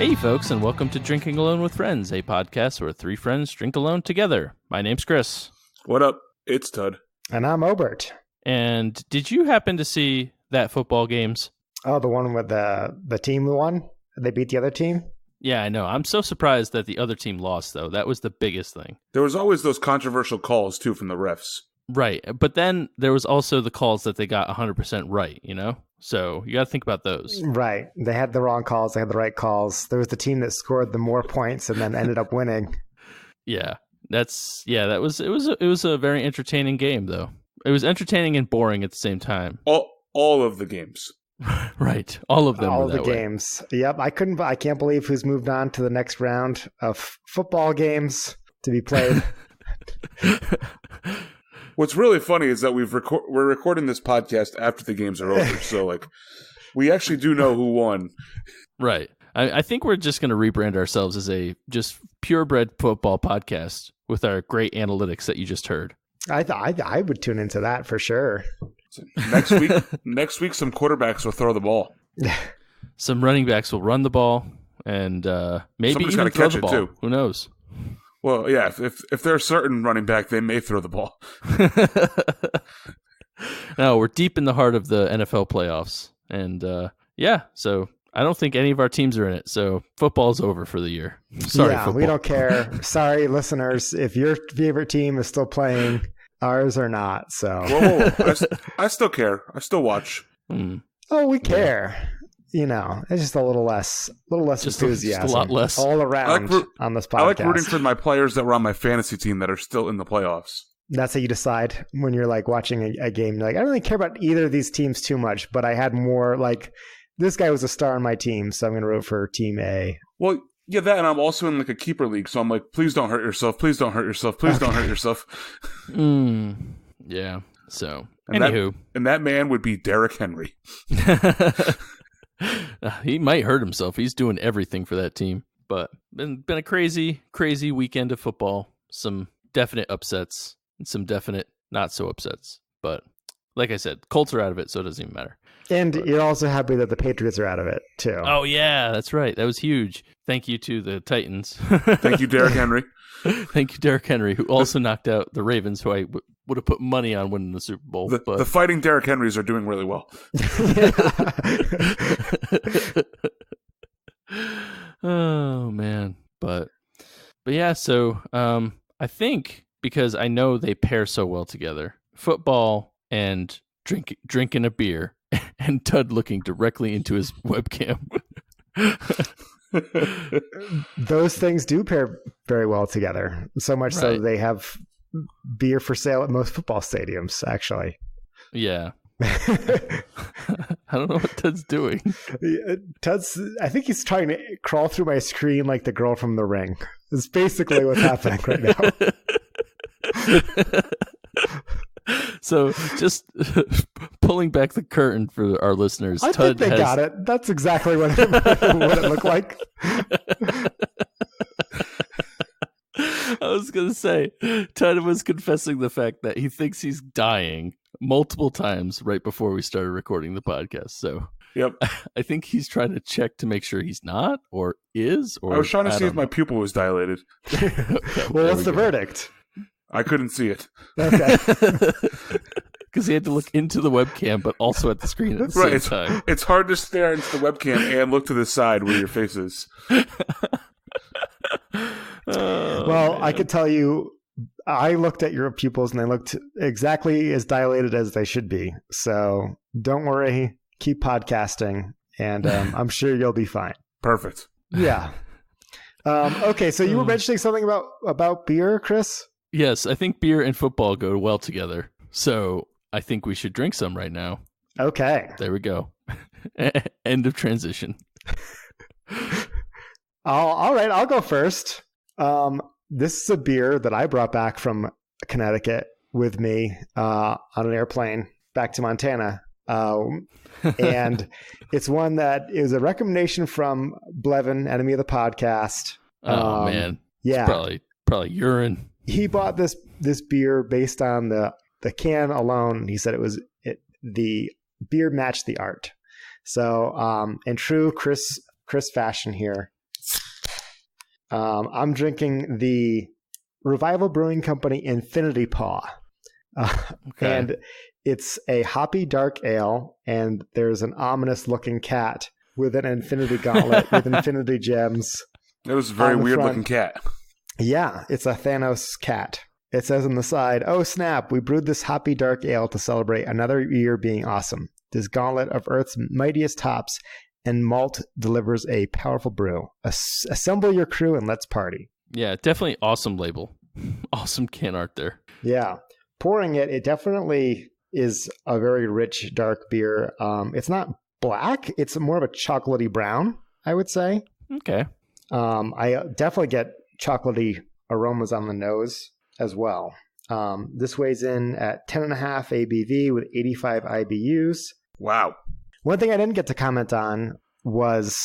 Hey folks, and welcome to Drinking Alone with Friends, a podcast where three friends drink alone together. My name's Chris. What up? It's Tud. And I'm Obert. And did you happen to see that football games? Oh, the one with the team won? They beat the other team? Yeah, I know. I'm so surprised that the other team lost, though. That was the biggest thing. There was always those controversial calls, too, from the refs. Right. But then there was also the calls that they got 100% right, you know? So you got to think about those. Right. They had the wrong calls. They had the right calls. There was the team that scored the more points and then ended up winning. Yeah. It was a very entertaining game, though. It was entertaining and boring at the same time. All of the games. Right. All of them. All were that the way. games. Yep. I can't believe who's moved on to the next round of football games to be played. What's really funny is that we're recording this podcast after the games are over, so we actually do know who won. Right. I think we're just going to rebrand ourselves as a just purebred football podcast with our great analytics that you just heard. I would tune into that for sure. Next week, some quarterbacks will throw the ball. Some running backs will run the ball, and maybe Somebody's even gotta throw catch the it, ball. too. Who knows? Well, yeah, if they're a certain running back, they may throw the ball. No, we're deep in the heart of the NFL playoffs, and so I don't think any of our teams are in it. So football's over for the year. Sorry, yeah, football. we don't care. Sorry, listeners, if your favorite team is still playing, ours are not. So, Whoa. I still care. I still watch. Oh, we care. You know, it's just a little less enthusiasm. Just a lot less all around on this podcast. I like rooting for my players that were on my fantasy team that are still in the playoffs. That's how you decide when you're like watching a game. You're like, I don't really care about either of these teams too much, but I had more like this guy was a star on my team, so I'm going to root for Team A. Well, yeah, that, and I'm also in like a keeper league, so I'm like, please don't hurt yourself. Please don't hurt yourself. Please don't hurt yourself. Yeah. So, and anywho, that man would be Derrick Henry. He might hurt himself. He's doing everything for that team. But been a crazy weekend of football. Some definite upsets and some definite not so upsets. But like I said, Colts are out of it, so it doesn't even matter. And you're also happy that the Patriots are out of it too. Oh yeah, that's right. That was huge. Thank you to the Titans. Thank you, Derrick Henry. Thank you, Derrick Henry, who also knocked out the Ravens, who I would have put money on winning the Super Bowl. The fighting Derrick Henrys are doing really well. Oh man, but yeah. So I think because I know they pair so well together, football and drinking a beer, and Tud looking directly into his webcam. Those things do pair very well together. So much so they have beer for sale at most football stadiums, actually. Yeah. I don't know what Tud's doing. I think he's trying to crawl through my screen like the girl from The Ring. It's basically what's happening right now. So just pulling back the curtain for our listeners. I think they got it. That's exactly what it looked like. I was going to say, Tud was confessing the fact that he thinks he's dying multiple times right before we started recording the podcast. So yep. I think he's trying to check to make sure he's not or is. Or I was trying to see if my pupil was dilated. Okay, well, what's the verdict? I couldn't see it. Okay. Because he had to look into the webcam, but also at the screen at the same time. It's hard to stare into the webcam and look to the side where your face is. Well, I could tell you, I looked at your pupils and they looked exactly as dilated as they should be. So don't worry, keep podcasting, and I'm sure you'll be fine. Perfect. Yeah. Okay, so you were mentioning something about beer, Chris? Yes, I think beer and football go well together. So I think we should drink some right now. Okay. There we go. End of transition. All right, I'll go first. This is a beer that I brought back from Connecticut with me on an airplane back to Montana. And it's one that is a recommendation from Blevin, enemy of the podcast. Oh, man. Yeah. It's probably urine. He bought this beer based on the can alone. He said the beer matched the art. So in true Chris fashion here, I'm drinking the Revival Brewing Company Infinity Paw. Okay. And it's a hoppy dark ale, and there's an ominous looking cat with an infinity gauntlet with infinity gems. That was a very on the weird front. looking cat. Yeah, it's a Thanos cat. It says on the side, "Oh snap, we brewed this hoppy dark ale to celebrate another year being awesome. This gauntlet of Earth's mightiest hops and malt delivers a powerful brew. Assemble your crew and let's party." Yeah, definitely awesome label. Awesome can art there. Yeah. Pouring it, it definitely is a very rich, dark beer. It's not black. It's more of a chocolatey brown, I would say. Okay. I definitely get chocolatey aromas on the nose as well. This weighs in at 10.5 ABV with 85 IBUs. Wow. One thing I didn't get to comment on was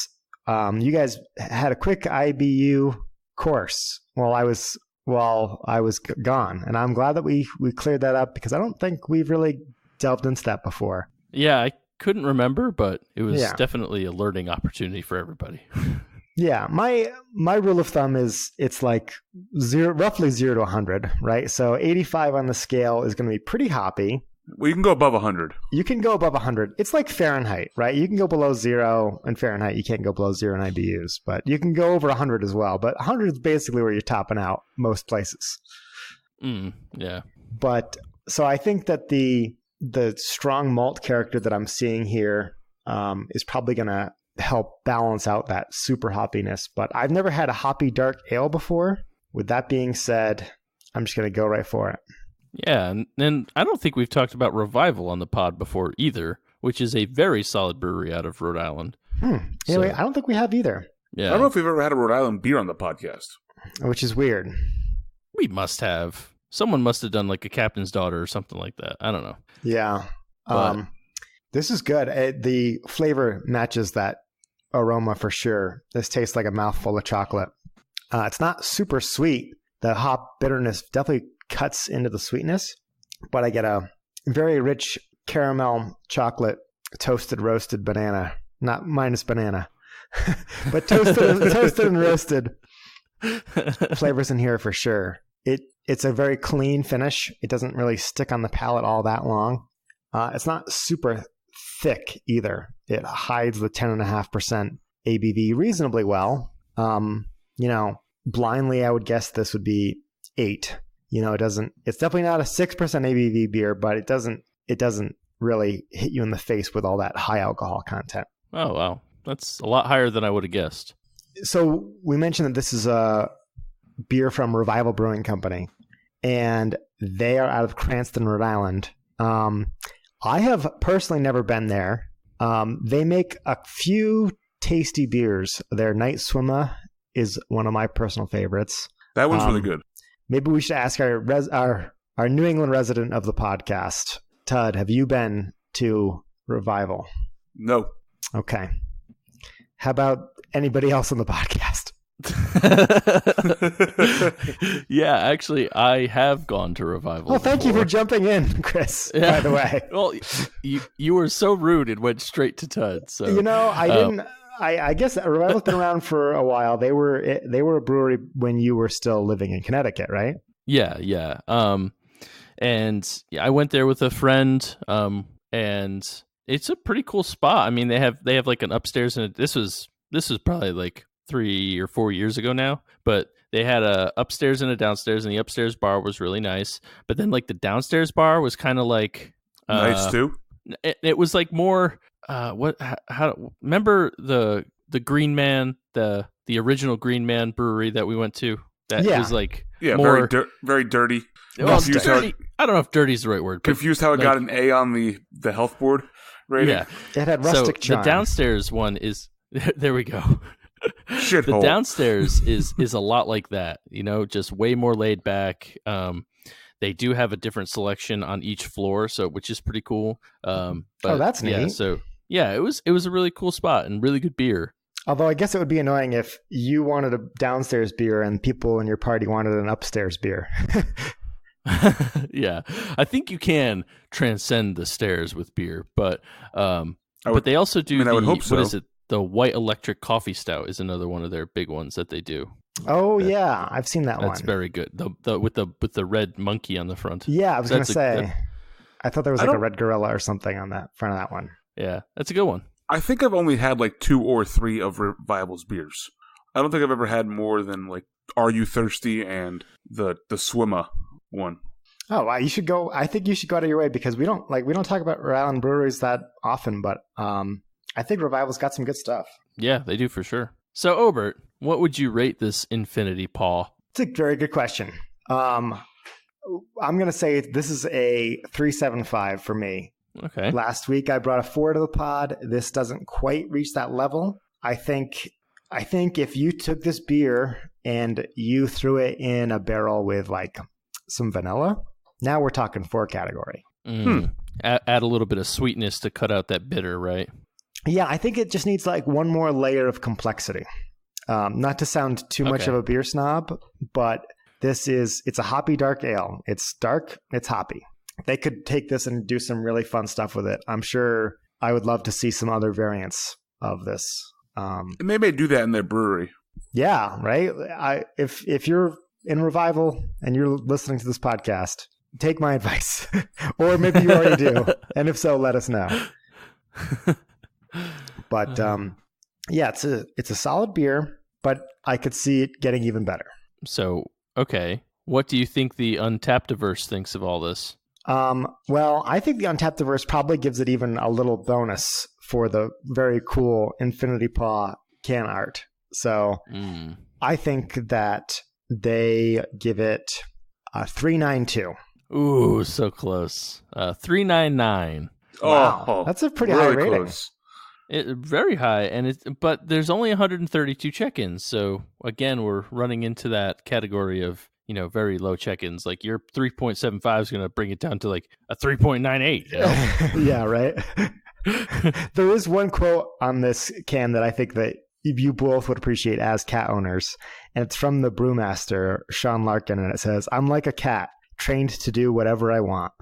you guys had a quick IBU course while I was gone, and I'm glad that we cleared that up because I don't think we've really delved into that before. Yeah, I couldn't remember, but it was definitely a learning opportunity for everybody. Yeah, my rule of thumb is it's like roughly 0 to 100, right? So 85 on the scale is going to be pretty hoppy. Well, you can go above 100. You can go above 100. It's like Fahrenheit, right? You can go below 0 in Fahrenheit. You can't go below 0 in IBUs, but you can go over 100 as well. But 100 is basically where you're topping out most places. Yeah. But so I think that the strong malt character that I'm seeing here is probably going to help balance out that super hoppiness. But I've never had a hoppy dark ale before. With that being said, I'm just going to go right for it. Yeah, and I don't think we've talked about Revival on the pod before either, which is a very solid brewery out of Rhode Island. Anyway, I don't think we have either. Yeah. I don't know if we've ever had a Rhode Island beer on the podcast. Which is weird. We must have. Someone must have done like a Captain's Daughter or something like that. I don't know. Yeah. But, this is good. The flavor matches that aroma for sure. This tastes like a mouthful of chocolate. It's not super sweet. The hop bitterness definitely cuts into the sweetness, but I get a very rich caramel chocolate toasted roasted banana, not minus banana, but toasted and roasted flavors in here for sure. It's a very clean finish. It doesn't really stick on the palate all that long. It's not super thick either. It hides the 10.5% ABV reasonably well. Blindly I would guess this would be 8. It's definitely not a 6% ABV beer, but it doesn't really hit you in the face with all that high alcohol content. Oh, wow. That's a lot higher than I would have guessed. So we mentioned that this is a beer from Revival Brewing Company, and they are out of Cranston, Rhode Island. I have personally never been there. They make a few tasty beers. Their Night Swimmer is one of my personal favorites. That one's really good. Maybe we should ask our New England resident of the podcast, Todd. Have you been to Revival? No. Okay. How about anybody else on the podcast? Yeah, actually, I have gone to Revival. Well, thank you before. for jumping in, Chris. Yeah. By the way, Well, you were so rude and went straight to Tud. So I didn't. I guess Revival's been around for a while. They were a brewery when you were still living in Connecticut, right? Yeah. And I went there with a friend. And it's a pretty cool spot. I mean, they have like an upstairs, and this was probably like 3 or 4 years ago now. But they had a upstairs and a downstairs, and the upstairs bar was really nice. But then like the downstairs bar was kind of like Nice too. It was like more. Remember the Green Man, the original Green Man brewery that we went to? That was like more, very dirty. Well, dirty. I don't know if dirty is the right word. Confused how it got an A on the health board rating. Yeah, it had rustic charm. The downstairs one is there. We go. Shithole. The downstairs is a lot like that. Just way more laid back. They do have a different selection on each floor, which is pretty cool. But, that's neat. Yeah, so yeah, it was a really cool spot and really good beer. Although I guess it would be annoying if you wanted a downstairs beer and people in your party wanted an upstairs beer. Yeah, I think you can transcend the stairs with beer, but they also do. I would hope so. What is it? The White Electric Coffee Stout is another one of their big ones that they do. Oh yeah, I've seen that one. That's very good. The with the red monkey on the front. Yeah, I was going to say. I thought there was like a red gorilla or something on that front of that one. Yeah, that's a good one. I think I've only had like 2 or 3 of Revival's beers. I don't think I've ever had more than like Are You Thirsty and the Swimmer one. Oh, wow, you should go. I think you should go out of your way because we don't talk about Rhode Island breweries that often, but I think Revival's got some good stuff. Yeah, they do for sure. So, Obert, what would you rate this Infinity Paw? It's a very good question. I'm going to say this is a 3.75 for me. Okay. Last week I brought a 4 to the pod. This doesn't quite reach that level. I think if you took this beer and you threw it in a barrel with like some vanilla, now we're talking 4 category. Add a little bit of sweetness to cut out that bitter, right? Yeah, I think it just needs like one more layer of complexity. Not to sound too much of a beer snob, but it's a hoppy dark ale. It's dark, it's hoppy. They could take this and do some really fun stuff with it. I'm sure I would love to see some other variants of this. And they may do that in their brewery. Yeah, right? If you're in Revival and you're listening to this podcast, take my advice. Or maybe you already do. And if so, let us know. But yeah, it's a solid beer, but I could see it getting even better. So, okay. What do you think the Untapped-averse thinks of all this? Well, I think the Untapped-averse probably gives it even a little bonus for the very cool Infinity Paw can art. So I think that they give it a 3.92. Ooh, so close. 3.99. Wow, that's a pretty high rating. Close. Very high, but there's only 132 check-ins. So again, we're running into that category of very low check-ins. Like your 3.75 is going to bring it down to like a 3.98. Yeah, right. There is one quote on this can that I think that you both would appreciate as cat owners, and it's from the brewmaster Sean Larkin, and it says, "I'm like a cat, trained to do whatever I want."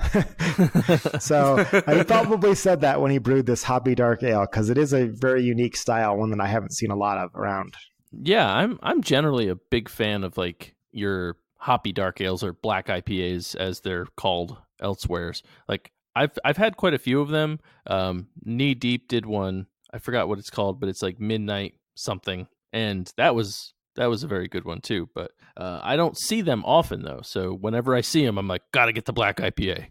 So I probably said that when he brewed this hoppy dark ale, because it is a very unique style, one that I haven't seen a lot of around. Yeah, I'm generally a big fan of like your hoppy dark ales, or black IPAs as they're called elsewhere. Like I've had quite a few of them. Knee Deep did one. I forgot what it's called, but it's like Midnight something, and that was a very good one too. But I don't see them often though, so whenever I see them, I'm like, gotta get the black IPA.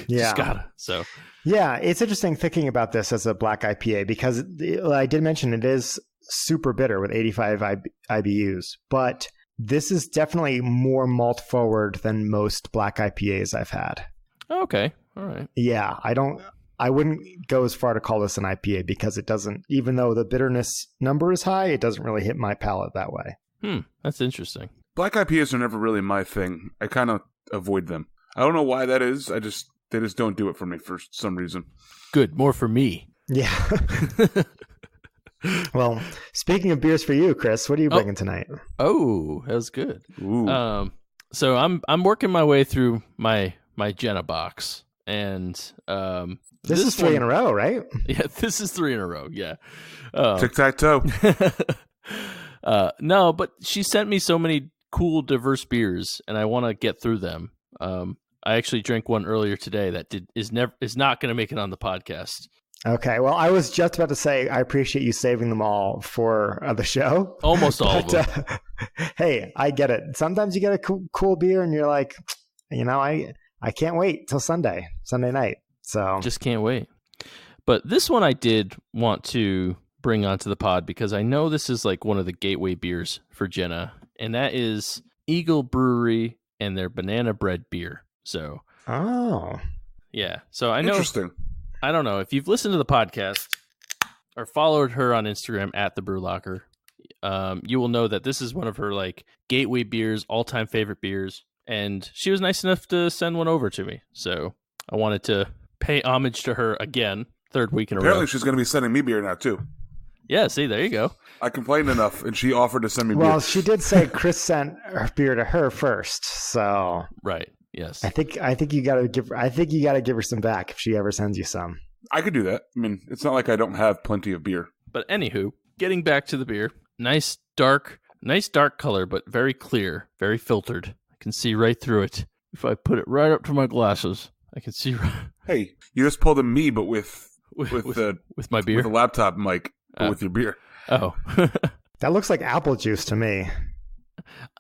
Just gotta. So yeah, it's interesting thinking about this as a black IPA because I did mention it is super bitter with 85 IBUs, but this is definitely more malt forward than most black IPAs I've had. Okay, all right. Yeah, I wouldn't go as far to call this an IPA because it doesn't, even though the bitterness number is high, it doesn't really hit my palate that way. That's interesting. Black IPAs are never really my thing. I kind of avoid them. I don't know why that is. They just don't do it for me for some reason. Good, more for me. Yeah. Well, speaking of beers for you, Chris, what are you bringing tonight? Oh, that was good. Ooh. So I'm working my way through my Jenna box, and this is 3 in a row, right? Yeah, this is 3 in a row. Yeah. Tic-tac-toe. No, but she sent me so many cool, diverse beers, and I want to get through them. I actually drank one earlier today that is not going to make it on the podcast. Okay, well, I was just about to say I appreciate you saving them all for the show. Almost all of them. Hey, I get it. Sometimes you get a cool beer, and you're like, I can't wait till Sunday night. So just can't wait. But this one I did want to bring onto the pod because I know this is like one of the gateway beers for Jenna, and that is Eagle Brewery and their banana bread beer. So, yeah. So I know. Interesting. I don't know if you've listened to the podcast or followed her on Instagram at the Brew Locker. You will know that this is one of her like gateway beers, all-time favorite beers, and she was nice enough to send one over to me. So I wanted to pay homage to her again, 3rd week in a row. Apparently, she's going to be sending me beer now too. Yeah, see, there you go. I complained enough, and she offered to send me beer. Well, she did say Chris sent her beer to her first, so right. Yes. I think you gotta give her some back if she ever sends you some. I could do that. I mean, it's not like I don't have plenty of beer. But anywho, getting back to the beer, nice dark Nice dark color, but very clear, very filtered. I can see right through it. If I put it right up to my glasses, I can see. Hey, you just pulled a me, but with my beer, with a laptop mic, but with your beer. Oh, That looks like apple juice to me.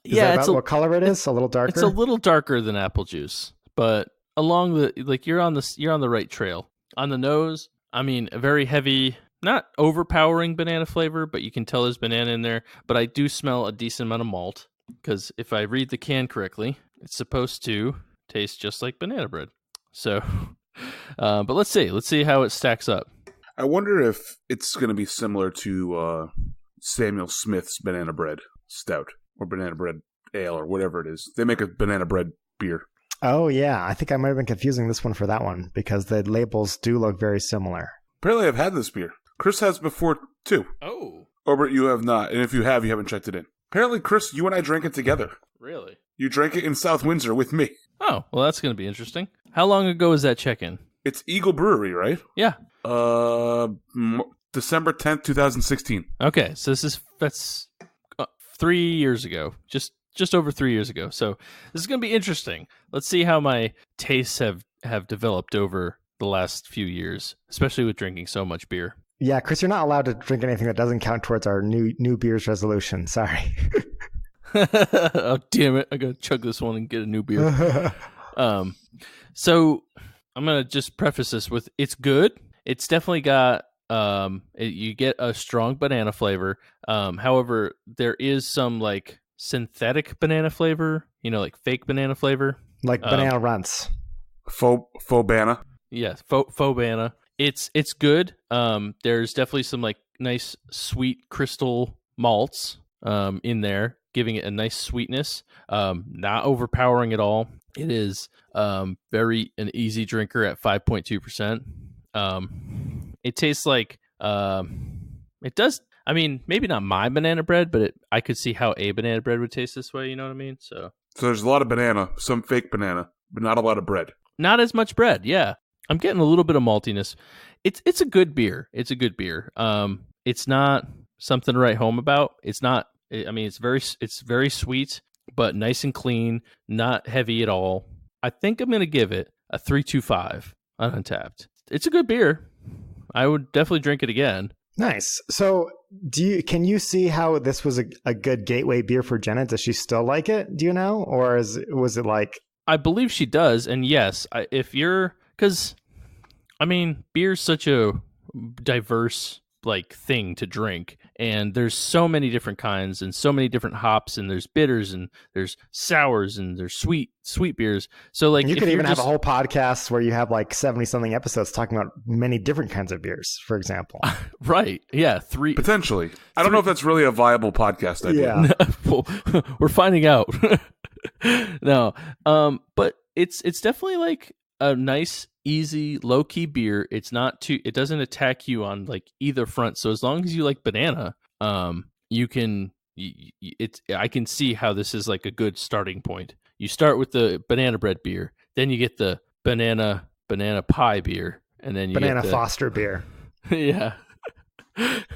Is yeah, that it's about what color it is? A little darker. It's a little darker than apple juice, but along the you're on the right trail. On the nose, I mean, a very heavy, not overpowering banana flavor, but you can tell there's banana in there. But I do smell a decent amount of malt because if I read the can correctly, it's supposed to taste just like banana bread. So, but let's see how it stacks up. I wonder if it's going to be similar to Samuel Smith's banana bread stout or banana bread ale or whatever it is. They make a banana bread beer. Oh, yeah. I think I might have been confusing this one for that one because the labels do look very similar. Apparently, I've had this beer. Chris has before, too. Oh, Obert, you have not. And if you have, you haven't checked it in. Apparently, Chris, you and I drank it together. really? You drank it in South Windsor with me. Oh, well, that's going to be interesting. How long ago was that check-in? It's Eagle Brewery, right? Yeah. December 10th, 2016. Okay, so that's 3 years ago. Just over 3 years ago. So this is going to be interesting. Let's see how my tastes have developed over the last few years, especially with drinking so much beer. Yeah, Chris, you're not allowed to drink anything that doesn't count towards our new beers resolution. Sorry. Oh, damn it. I got to chug this one and get a new beer. So I'm going to just preface this with it's good. It's definitely got you get a strong banana flavor. However, there is some like synthetic banana flavor, like fake banana flavor. Like banana runts. Faux banana. Yes, faux banana. It's good. There's definitely some like nice sweet crystal malts in there, giving it a nice sweetness. Not overpowering at all. It is very an easy drinker at 5.2%. It tastes like it does. I mean, maybe not my banana bread, but I could see how a banana bread would taste this way. You know what I mean? So there's a lot of banana, some fake banana, but not a lot of bread. Not as much bread. Yeah, I'm getting a little bit of maltiness. It's a good beer. It's a good beer. It's not something to write home about. It's not. I mean, it's very sweet, but nice and clean. Not heavy at all. I think I'm gonna give it a 3.25 on Untapped. It's a good beer. I would definitely drink it again. Nice. So, can you see how this was a good gateway beer for Jenna? Does she still like it? Do you know, or was it like? I believe she does, and yes, because I mean, beer's such a diverse like thing to drink, and there's so many different kinds and so many different hops, and there's bitters and there's sours and there's sweet beers. So like you could even have a whole podcast where you have like 70 something episodes talking about many different kinds of beers, for example. Right? Yeah, potentially. I don't know if that's really a viable podcast idea. Yeah. Well, we're finding out. No, but it's definitely like a nice, easy, low key beer. It's not too. It doesn't attack you on like either front. So as long as you like banana, you can. I can see how this is like a good starting point. You start with the banana bread beer, then you get the banana pie beer, and then you banana get Foster beer. Yeah.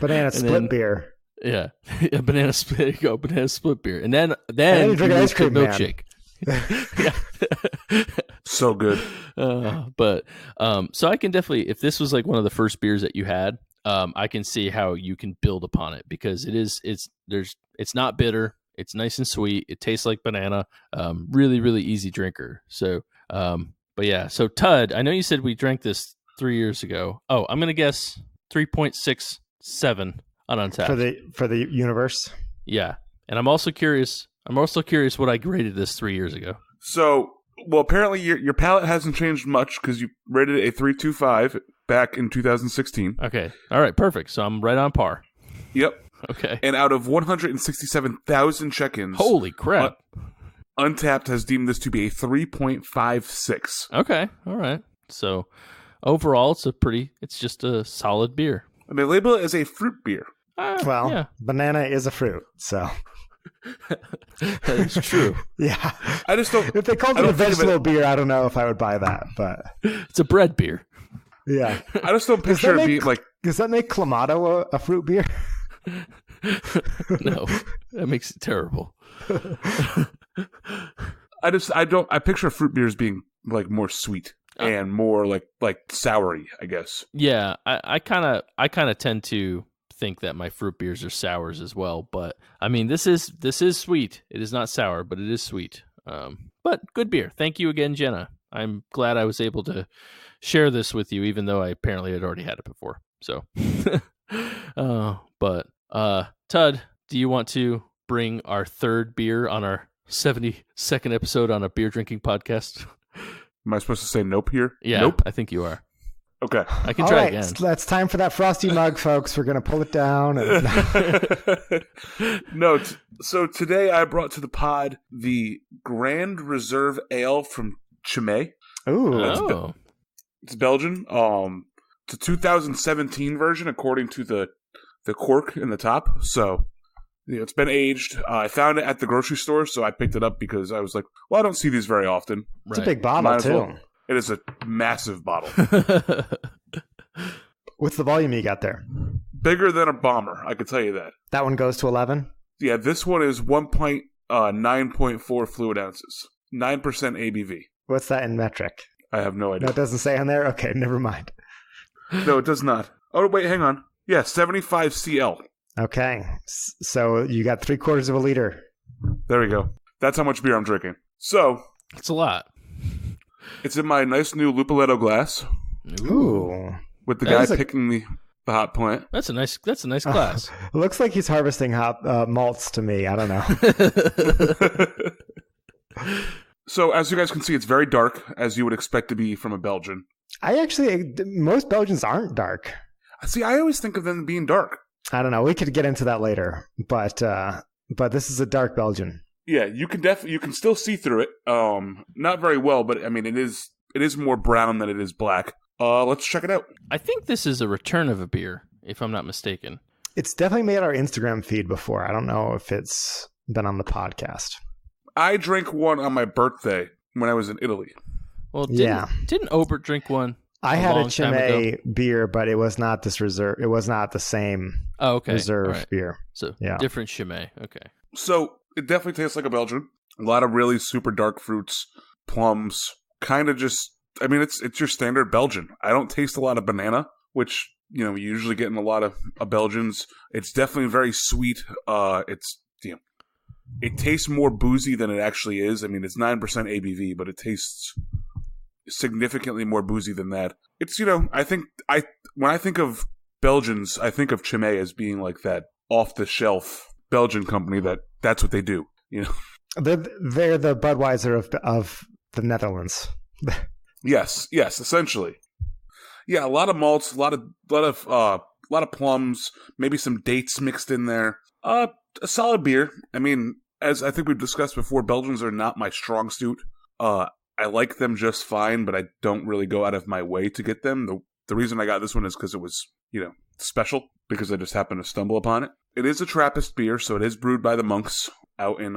Banana split beer. Yeah. Banana split. There you go. Banana split beer, and then you drink an ice cream milkshake. Yeah. So good. But so I can definitely, if this was like one of the first beers that you had, I can see how you can build upon it because it's not bitter. It's nice and sweet. It tastes like banana. Really, really easy drinker. So, but yeah. So Tud, I know you said we drank this 3 years ago. Oh, I'm gonna guess 3.67 on Untapped for the universe. Yeah, and I'm also curious what I graded this 3 years ago. So, well, apparently your palate hasn't changed much because you rated it a 3.25 back in 2016. Okay. All right. Perfect. So I'm right on par. Yep. Okay. And out of 167,000 check-ins, holy crap! Untapped has deemed this to be a 3.56. Okay. All right. So overall, it's just a solid beer. And they label it as a fruit beer. Well, yeah. Banana is a fruit, so. That is true. Yeah. I just don't. If they called it a vegetable beer, I don't know if I would buy that, but. It's a bread beer. Yeah. I just don't picture it being like. Does that make Clamato a fruit beer? No, that makes it terrible. I picture fruit beers being like more sweet and more like soury, I guess. Yeah, I kind of tend to think that my fruit beers are sours as well, but I mean this is sweet. It is not sour, but it is sweet. But good beer. Thank you again, Jenna. I'm glad I was able to share this with you, even though I apparently had already had it before. So, but Tud, do you want to bring our third beer on our 72nd episode on a beer drinking podcast? Am I supposed to say nope here? Yeah, nope. I think you are. Okay. I can try again. It's time for that frosty mug, folks. We're going to pull it down. No, so today I brought to the pod the Grand Reserve Ale from Chimay. Ooh. It's Belgian. It's a 2017 version, according to the cork in the top. So, it's been aged. I found it at the grocery store, so I picked it up because I was like, well, I don't see these very often. It's a big bottle, too. Well. It is a massive bottle. What's the volume you got there? Bigger than a bomber, I can tell you that. That one goes to 11? Yeah, this one is 9.4 fluid ounces. 9% ABV. What's that in metric? I have no idea. That doesn't say on there? Okay, never mind. No, it does not. Oh, wait, hang on. Yeah, 75 CL. Okay, so you got 3/4 of a liter. There we go. That's how much beer I'm drinking. So, it's a lot. It's in my nice new Lupoletto glass. Ooh. With the guy picking the hot plant. That's a nice glass. It looks like he's harvesting hop malts to me. I don't know. So, as you guys can see, it's very dark, as you would expect to be from a Belgian. Most Belgians aren't dark. See, I always think of them being dark. I don't know. We could get into that later, but this is a dark Belgian. Yeah, you can still see through it. Not very well, but I mean, it is more brown than it is black. Let's check it out. I think this is a return of a beer, if I'm not mistaken. It's definitely made our Instagram feed before. I don't know if it's been on the podcast. I drank one on my birthday when I was in Italy. Well, didn't Obert drink one? I had a Chimay beer, but it was not this reserve. It was not the same reserve beer. So different Chimay. Okay. So it definitely tastes like a Belgian. A lot of really super dark fruits, plums, kind of just. I mean, it's your standard Belgian. I don't taste a lot of banana, which you usually get in a lot of Belgians. It's definitely very sweet. It tastes more boozy than it actually is. I mean, it's 9% ABV, but it tastes significantly more boozy than that. It's when I think of Belgians, I think of Chimay as being like that off the shelf Belgian company that's what they do. They're the Budweiser of the Netherlands. Yes, essentially. Yeah, a lot of malts, a lot of plums, maybe some dates mixed in there. A solid beer. I mean, as I think we've discussed before, Belgians are not my strong suit. I like them just fine, but I don't really go out of my way to get them. The reason I got this one is because it was, special, because I just happened to stumble upon it. It is a Trappist beer, so it is brewed by the monks out in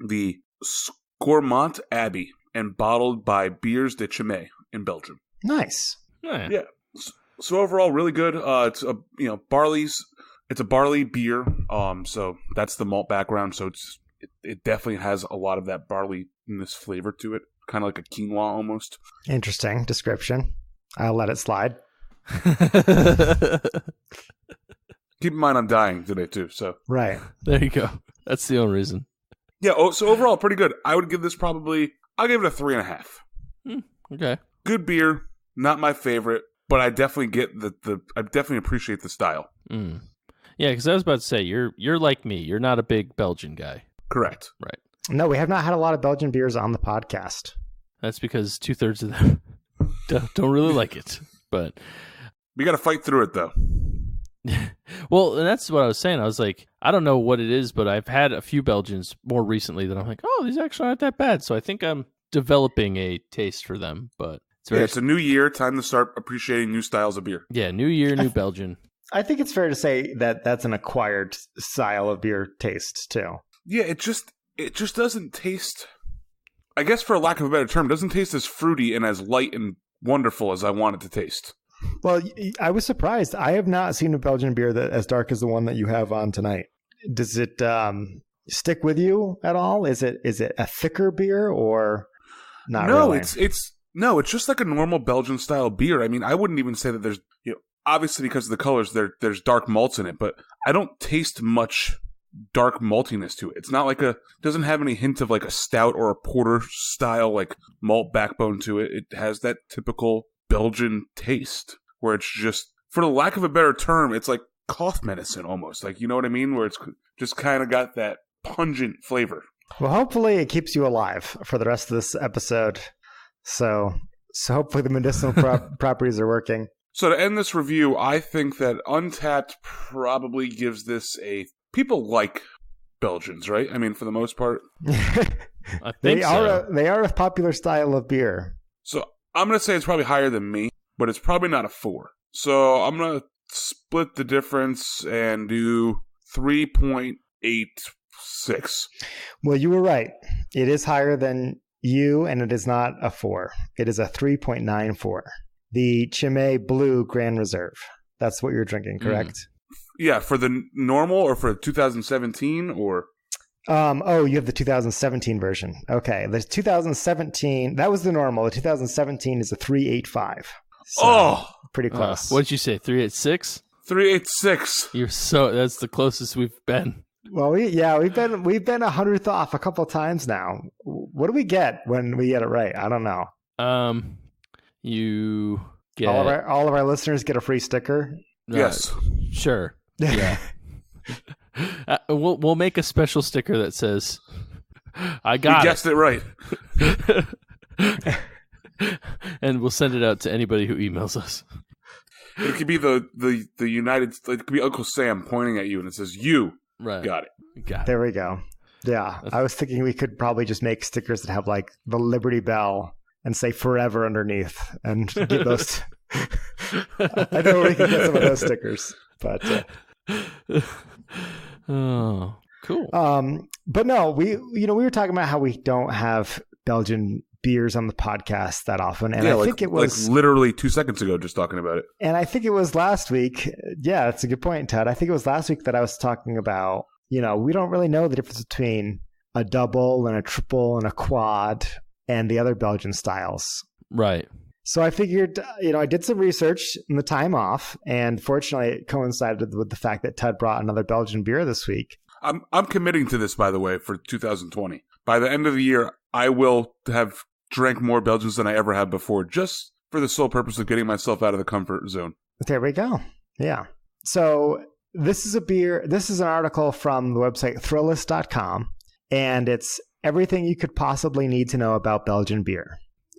the Scormont Abbey and bottled by Biers de Chimay in Belgium. Nice. Yeah. So overall, really good. It's a It's a barley beer. So that's the malt background. So it definitely has a lot of that barley-ness flavor to it. Kind of like a quinoa almost. Interesting description. I'll let it slide. Keep in mind I'm dying today too. So right. There you go. That's the only reason. Yeah. So overall, pretty good. I would give this I'll give it a 3.5. Okay. Good beer. Not my favorite, but I definitely get I definitely appreciate the style. Mm. Yeah, because I was about to say you're like me. You're not a big Belgian guy. Correct. Right. No, we have not had a lot of Belgian beers on the podcast. That's because 2/3 of them don't really like it. But we got to fight through it, though. Well, and that's what I was saying. I was like, I don't know what it is, but I've had a few Belgians more recently that I'm like, oh, these actually aren't that bad. So I think I'm developing a taste for them. But it's a new year. Time to start appreciating new styles of beer. Yeah, new year, new Belgian. I think it's fair to say that that's an acquired style of beer taste, too. Yeah, it just doesn't taste, I guess for lack of a better term, doesn't taste as fruity and as light and wonderful as I want it to taste. Well, I was surprised. I have not seen a Belgian beer that as dark as the one that you have on tonight. Does it stick with you at all? Is it a thicker beer or not? No, really? it's just like a normal Belgian style beer. I mean, I wouldn't even say that there's, obviously because of the colors, there's dark malts in it, but I don't taste much dark maltiness to it. It's not like doesn't have any hint of like a stout or a porter style like malt backbone to it. It has that typical Belgian taste where it's just, for the lack of a better term, it's like cough medicine almost. Like, you know what I mean? Where it's just kind of got that pungent flavor. Well, hopefully it keeps you alive for the rest of this episode. So hopefully the medicinal properties are working. So to end this review, I think that Untapped probably gives this a... People like Belgians, right? I mean, for the most part. I think so. They are a popular style of beer. So I'm going to say it's probably higher than me, but it's probably not a 4. So I'm going to split the difference and do 3.86. Well, you were right. It is higher than you, and it is not a 4. It is a 3.94. The Chimay Blue Grand Reserve. That's what you're drinking, correct? Yeah, for the normal or for 2017 or... you have the 2017 version. Okay, the 2017, that was the normal. The 2017 is a 385. So, pretty close. What did you say, 386? 386. That's the closest we've been. Well, we've been 100th off a couple of times now. What do we get when we get it right? I don't know. You get all of our listeners get a free sticker. Yes, sure. Yeah, we'll make a special sticker that says, "I got it." You guessed it right. And we'll send it out to anybody who emails us. It could be the United. It could be Uncle Sam pointing at you, and it says, "You got it." There we go. Yeah, I was thinking we could probably just make stickers that have like the Liberty Bell and say "Forever" underneath, and give those. I know we can get some of those stickers, but. Oh, cool. But no, we were talking about how we don't have Belgian beers on the podcast that often, and I think it was like literally 2 seconds ago just talking about it. And I think it was last week. Yeah, that's a good point, Ted. I think it was last week that I was talking about. We don't really know the difference between a double and a triple and a quad and the other Belgian styles. Right. So I figured, I did some research in the time off, and fortunately it coincided with the fact that Ted brought another Belgian beer this week. I'm committing to this, by the way, for 2020. By the end of the year, I will have drank more Belgians than I ever have before, just for the sole purpose of getting myself out of the comfort zone. There we go. Yeah. So this is an article from the website Thrillist.com, and it's everything you could possibly need to know about Belgian beer.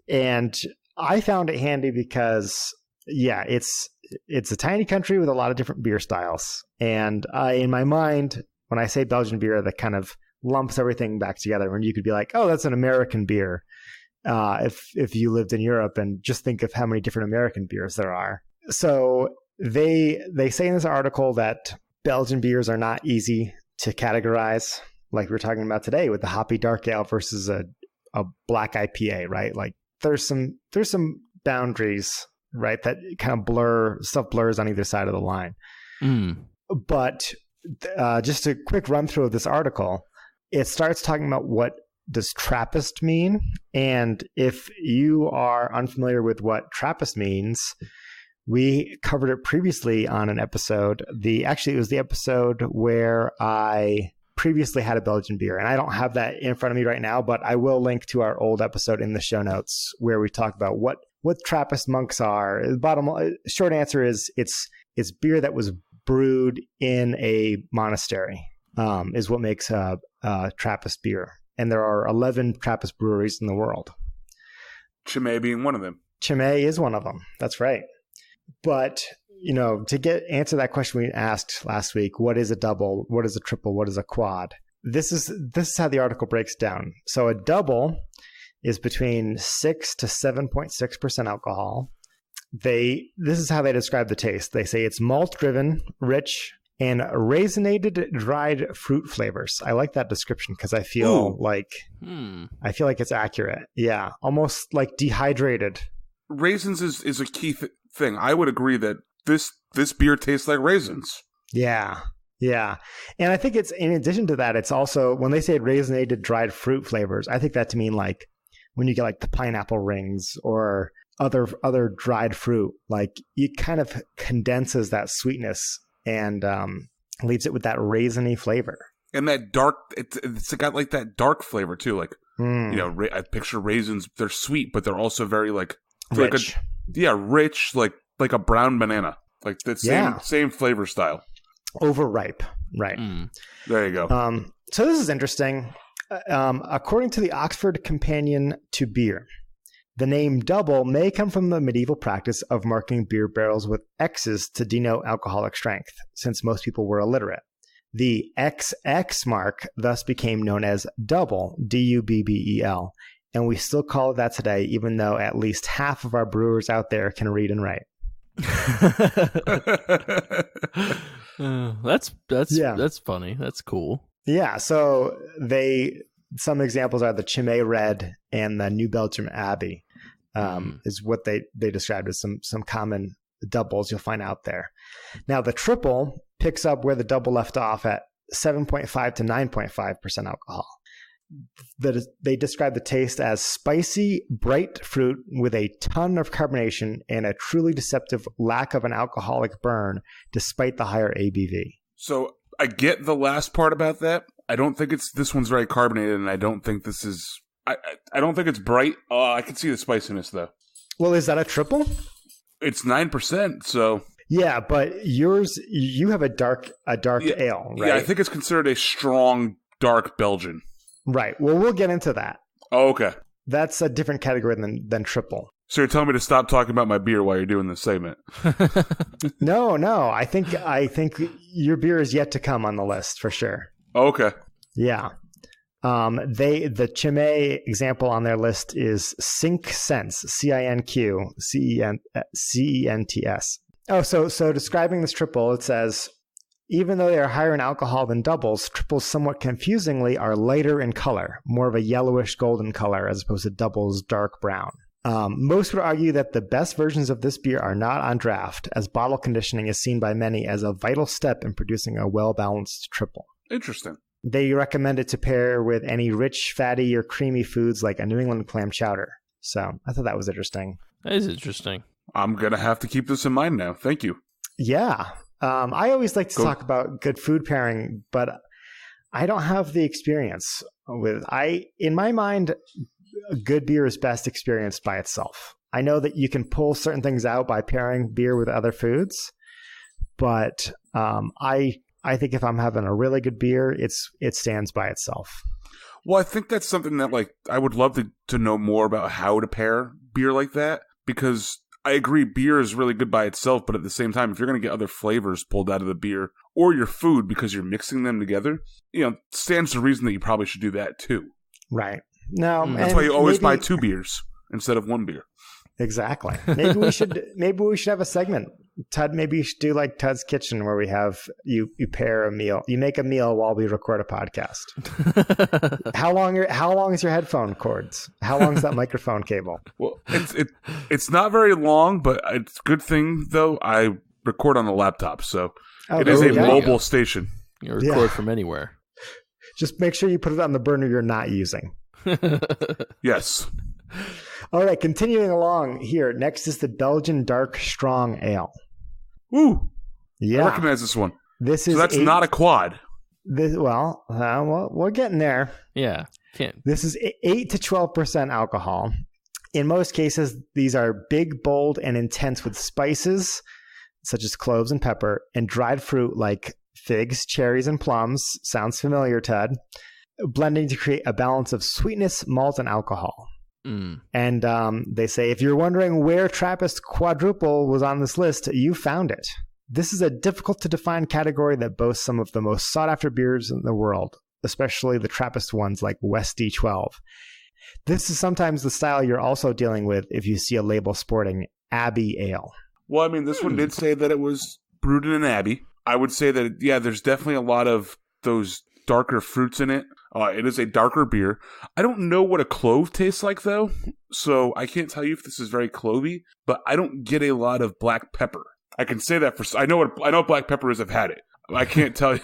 And I found it handy because, it's a tiny country with a lot of different beer styles. And in my mind, when I say Belgian beer, that kind of lumps everything back together. When you could be like, oh, that's an American beer. If you lived in Europe, and just think of how many different American beers there are. So they say in this article that Belgian beers are not easy to categorize, like we were talking about today with the hoppy dark ale versus a black IPA, right? Like there's some boundaries, right, that kind of blurs on either side of the line. But just a quick run through of this article, it starts talking about what does Trappist mean, and if you are unfamiliar with what Trappist means, we covered it previously on an episode. It was the episode where I previously had a Belgian beer, and I don't have that in front of me right now, but I will link to our old episode in the show notes where we talk about what Trappist monks are. The short answer is it's beer that was brewed in a monastery, is what makes a Trappist beer. And there are 11 Trappist breweries in the world. Chimay being one of them. Chimay is one of them. That's right. But, to answer that question we asked last week, what is a double? What is a triple? What is a quad? This is how the article breaks down. So a double is between 6 to 7.6% alcohol. This is how they describe the taste. They say it's malt-driven, rich, and raisinated dried fruit flavors. I like that description because I feel like it's accurate. Yeah, almost like dehydrated. Raisins is a key thing. I would agree that this beer tastes like raisins. Yeah. Yeah. And I think it's, in addition to that, it's also, when they say raisinated dried fruit flavors, I think that to mean like when you get like the pineapple rings or other dried fruit, like it kind of condenses that sweetness and leaves it with that raisiny flavor. And that dark, it's got like that dark flavor too. Like, I picture raisins, they're sweet, but they're also very like rich. Rich, like a brown banana. Like the same flavor style. Overripe, right. There you go. So this is interesting. According to the Oxford Companion to Beer, the name double may come from the medieval practice of marking beer barrels with X's to denote alcoholic strength, since most people were illiterate. The XX mark thus became known as double, D-U-B-B-E-L, and we still call it that today, even though at least half of our brewers out there can read and write. That's funny. That's cool. Yeah. So some examples are the Chimay Red and the New Belgium Abbey, is what they described as some common doubles you'll find out there. Now the triple picks up where the double left off at 7.5 to 9.5% alcohol. They describe the taste as spicy, bright fruit with a ton of carbonation and a truly deceptive lack of an alcoholic burn despite the higher ABV. So I get the last part about that. I don't think this one's very carbonated, and I don't think this is... I don't think it's bright. I can see the spiciness, though. Well, is that a triple? It's 9%, so... Yeah, but you have a dark ale, right? Yeah, I think it's considered a strong, dark Belgian. Right. Well, we'll get into that. Oh, okay. That's a different category than triple. So you're telling me to stop talking about my beer while you're doing this segment? No. I think your beer is yet to come on the list for sure. Oh, okay. Yeah. The Chimay example on their list is Cinq Cents, CINQ, Oh, so describing this triple, it says, even though they are higher in alcohol than doubles, triples somewhat confusingly are lighter in color, more of a yellowish golden color as opposed to doubles dark brown. Most would argue that the best versions of this beer are not on draft, as bottle conditioning is seen by many as a vital step in producing a well-balanced triple. Interesting. They recommend it to pair with any rich, fatty, or creamy foods like a New England clam chowder. So I thought that was interesting. That is interesting. I'm going to have to keep this in mind now. Thank you. Yeah. I always like to talk about good food pairing, but I don't have the experience with in my mind, a good beer is best experienced by itself. I know that you can pull certain things out by pairing beer with other foods, but I think if I'm having a really good beer, it stands by itself. Well, I think that's something that I would love to know more about how to pair beer like that, because I agree beer is really good by itself, but at the same time, if you're going to get other flavors pulled out of the beer or your food because you're mixing them together, stands to reason that you probably should do that too. Right. No, that's why you always buy 2 beers instead of 1 beer. Exactly. Maybe we should have a segment. Tud, maybe you should do like Tud's Kitchen, where we have you pair a meal. You make a meal while we record a podcast. How long is your headphone cords? How long is that microphone cable? Well, it's not very long, but it's a good thing though. I record on a laptop, so it is a mobile station. You record from anywhere. Just make sure you put it on the burner you're not using. Yes. All right, continuing along here. Next is the Belgian Dark Strong Ale. Ooh. Yeah. I recognize this one. This is so that's not a quad. Well, we're getting there. Yeah. This is 8 to 12% alcohol. In most cases, these are big, bold, and intense with spices, such as cloves and pepper, and dried fruit like figs, cherries, and plums. Sounds familiar, Ted. Blending to create a balance of sweetness, malt, and alcohol. And they say, if you're wondering where Trappist quadruple was on this list, you found it. This is a difficult to define category that boasts some of the most sought after beers in the world, especially the Trappist ones like West D12. This is sometimes the style you're also dealing with if you see a label sporting Abbey Ale. Well, I mean, this one did say that it was brewed in an abbey. I would say that, yeah, there's definitely a lot of those darker fruits in it. It is a darker beer. I don't know what a clove tastes like, though, so I can't tell you if this is very clovey, but I don't get a lot of black pepper. I can say that I know what black pepper is. I've had it. I can't tell you,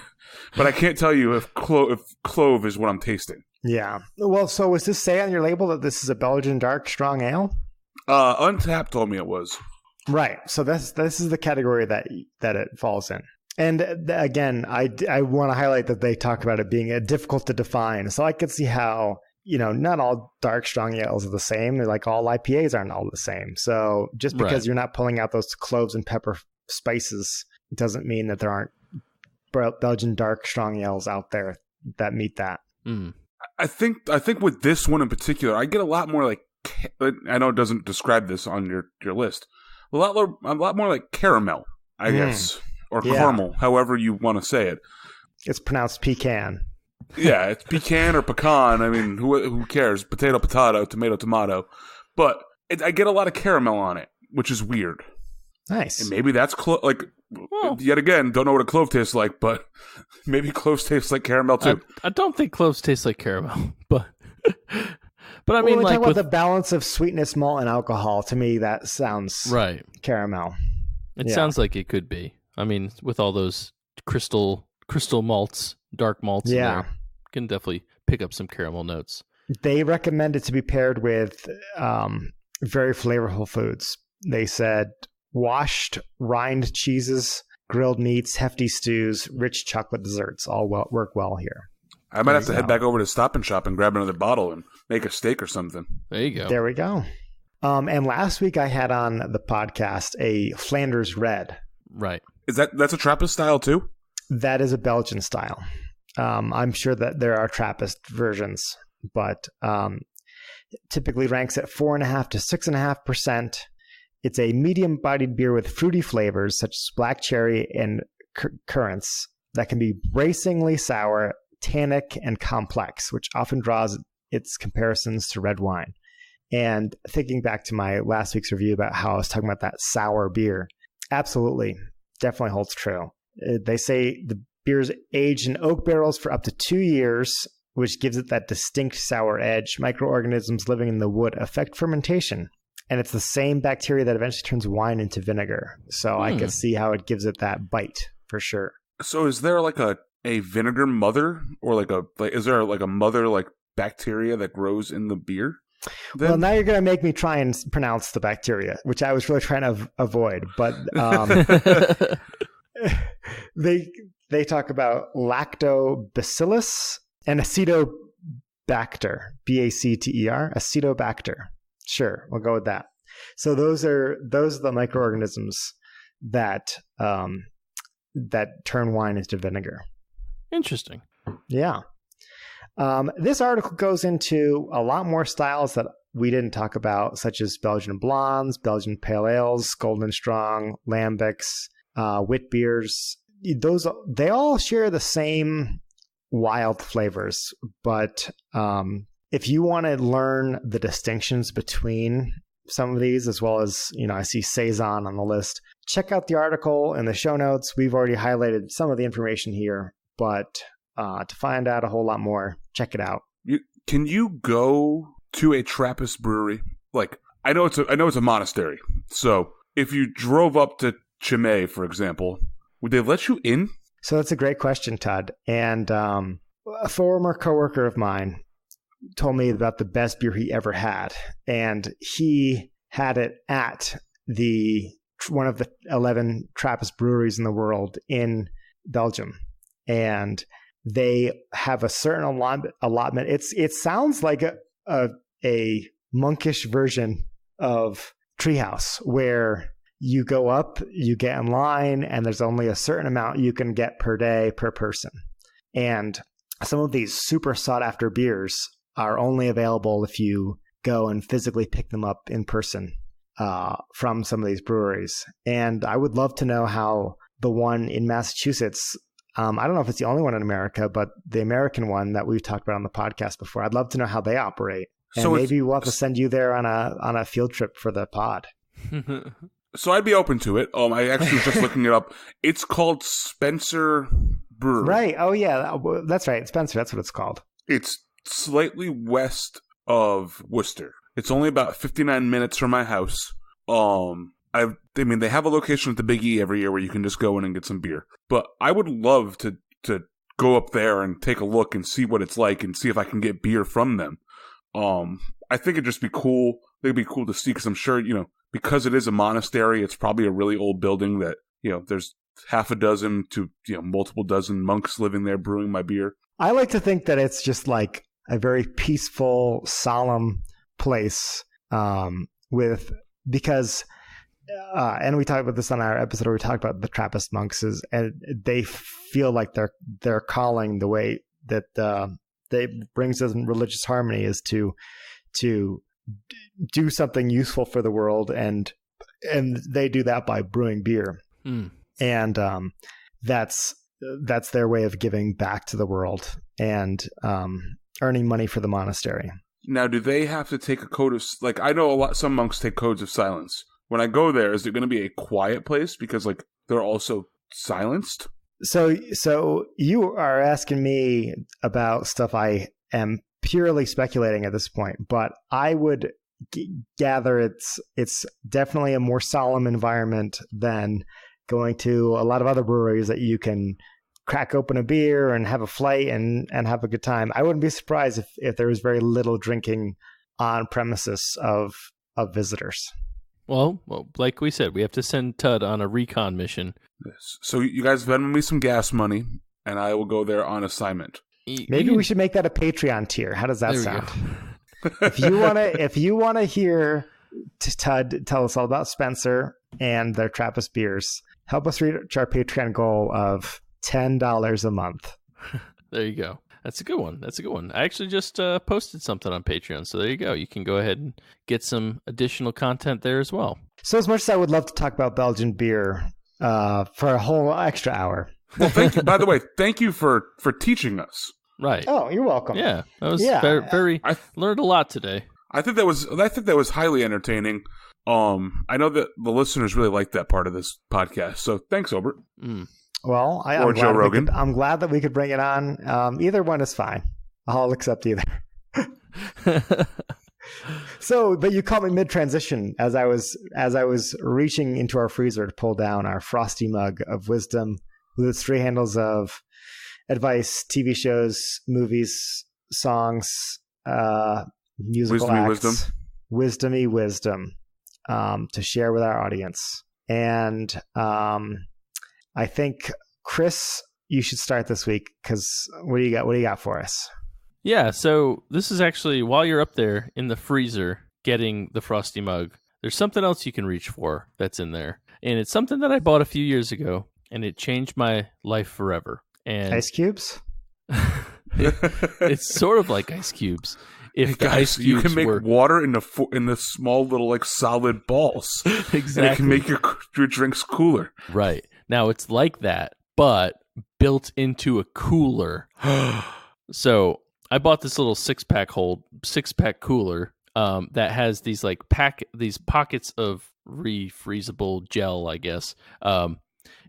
but I can't tell you if clove is what I'm tasting. Yeah. Well, so was this say on your label that this is a Belgian dark strong ale? Untapped told me it was. Right. So this is the category that it falls in. And again, I want to highlight that they talk about it being difficult to define. So I could see how, not all dark strong ales are the same. They're like all IPAs aren't all the same. So just because you're not pulling out those cloves and pepper spices doesn't mean that there aren't Belgian dark strong ales out there that meet that. Mm. I think with this one in particular, I get a lot more like, I know it doesn't describe this on your list, a lot more like caramel, I guess, or caramel, however you want to say it. It's pronounced pecan. Yeah, it's pecan or pecan. I mean, who cares? Potato, potato, tomato, tomato. But I get a lot of caramel on it, which is weird. Nice. And maybe that's yet again, don't know what a clove tastes like, but maybe cloves taste like caramel too. I don't think cloves taste like caramel, but I mean, when we like talk about the balance of sweetness, malt, and alcohol, to me that sounds right. Caramel. It sounds like it could be. I mean, with all those crystal malts, dark malts, in there, can definitely pick up some caramel notes. They recommend it to be paired with very flavorful foods. They said washed rind cheeses, grilled meats, hefty stews, rich chocolate desserts all work well here. I might have to head back over to Stop and Shop and grab another bottle and make a steak or something. There you go. There we go. And last week I had on the podcast a Flanders Red. Right. That's a Trappist style too? That is a Belgian style. I'm sure that there are Trappist versions, but typically ranks at 4.5 to 6.5%. It's a medium-bodied beer with fruity flavors such as black cherry and currants that can be bracingly sour, tannic, and complex, which often draws its comparisons to red wine. And thinking back to my last week's review about how I was talking about that sour beer, absolutely, definitely holds true. They say the beer's aged in oak barrels for up to 2 years, which gives it that distinct sour edge. Microorganisms living in the wood affect fermentation. And it's the same bacteria that eventually turns wine into vinegar. So I can see how it gives it that bite for sure. So is there like a vinegar mother, or is there like a mother like bacteria that grows in the beer? Then? Well, now you're going to make me try and pronounce the bacteria, which I was really trying to avoid. But they talk about lactobacillus and acetobacter, Bacter, acetobacter. Sure, we'll go with that. So those are the microorganisms that turn wine into vinegar. Interesting. Yeah. This article goes into a lot more styles that we didn't talk about, such as Belgian blondes, Belgian pale ales, golden strong, lambics, wit beers. They all share the same wild flavors, but if you want to learn the distinctions between some of these, as well as, I see Saison on the list, check out the article in the show notes. We've already highlighted some of the information here, but to find out a whole lot more, check it out. Can you go to a Trappist brewery? Like, I know it's a monastery. So if you drove up to Chimay, for example, would they let you in? So that's a great question, Todd. And a former coworker of mine told me about the best beer he ever had, and he had it at one of the 11 Trappist breweries in the world in Belgium, and they have a certain allotment. It sounds like a monkish version of Treehouse, where you go up, you get in line, and there's only a certain amount you can get per day per person. And some of these super sought after beers are only available if you go and physically pick them up in person from some of these breweries. And I would love to know how the one in Massachusetts, I don't know if it's the only one in America, but the American one that we've talked about on the podcast before, I'd love to know how they operate. And so maybe we'll have to send you there on a field trip for the pod. So I'd be open to it. I actually was just looking it up. It's called Spencer Brewery. Right. Oh, yeah. That's right. Spencer. That's what it's called. It's slightly west of Worcester. It's only about 59 minutes from my house. I mean, they have a location at the Big E every year where you can just go in and get some beer. But I would love to go up there and take a look and see what it's like and see if I can get beer from them. I think it'd just be cool. It'd be cool to see because I'm sure, because it is a monastery, it's probably a really old building that, there's half a dozen to, multiple dozen monks living there brewing my beer. I like to think that it's just like a very peaceful, solemn place because and we talked about this on our episode where we talked about the Trappist monks and they feel like their calling, the way that they brings us in religious harmony, is to do something useful for the world, and they do that by brewing beer. And that's their way of giving back to the world and earning money for the monastery. Now, do they have to take a code of, I know some monks take codes of silence. When I go there, is it going to be a quiet place because they're also silenced? So you are asking me about stuff I am purely speculating at this point, but I would gather it's definitely a more solemn environment than going to a lot of other breweries that you can crack open a beer and have a flight and have a good time. I wouldn't be surprised if there was very little drinking on premises of visitors. Well, like we said, we have to send Tud on a recon mission. Yes. So you guys Venmo me some gas money, and I will go there on assignment. Maybe we should make that a Patreon tier. How does that sound? If you wanna hear Tud tell us all about Spencer and their Trappist beers, help us reach our Patreon goal of $10 a month. There you go. That's a good one. I actually just posted something on Patreon, so there you go. You can go ahead and get some additional content there as well. So as much as I would love to talk about Belgian beer for a whole extra hour. Well, thank you. By the way, thank you for teaching us. Right. Oh, you're welcome. Yeah, that was very I learned a lot today. I think that was highly entertaining. I know that the listeners really like that part of this podcast, so thanks, Obert. Well, I'm glad that we could bring it on. Either one is fine. I'll accept either. But you caught me mid-transition as I was reaching into our freezer to pull down our frosty mug of wisdom with its 3 handles of advice, TV shows, movies, songs, musical acts, wisdom-y wisdom to share with our audience. And I think, Chris, you should start this week because what do you got for us? Yeah, so this is actually, while you're up there in the freezer getting the frosty mug, there's something else you can reach for that's in there. And it's something that I bought a few years ago, and it changed my life forever. And ice cubes? It's sort of like ice cubes. If the ice cubes you can make water in the small little solid balls. Exactly. And it can make your drinks cooler. Right. Now it's like that, but built into a cooler. So I bought this little 6-pack cooler that has these these pockets of refreezable gel, I guess.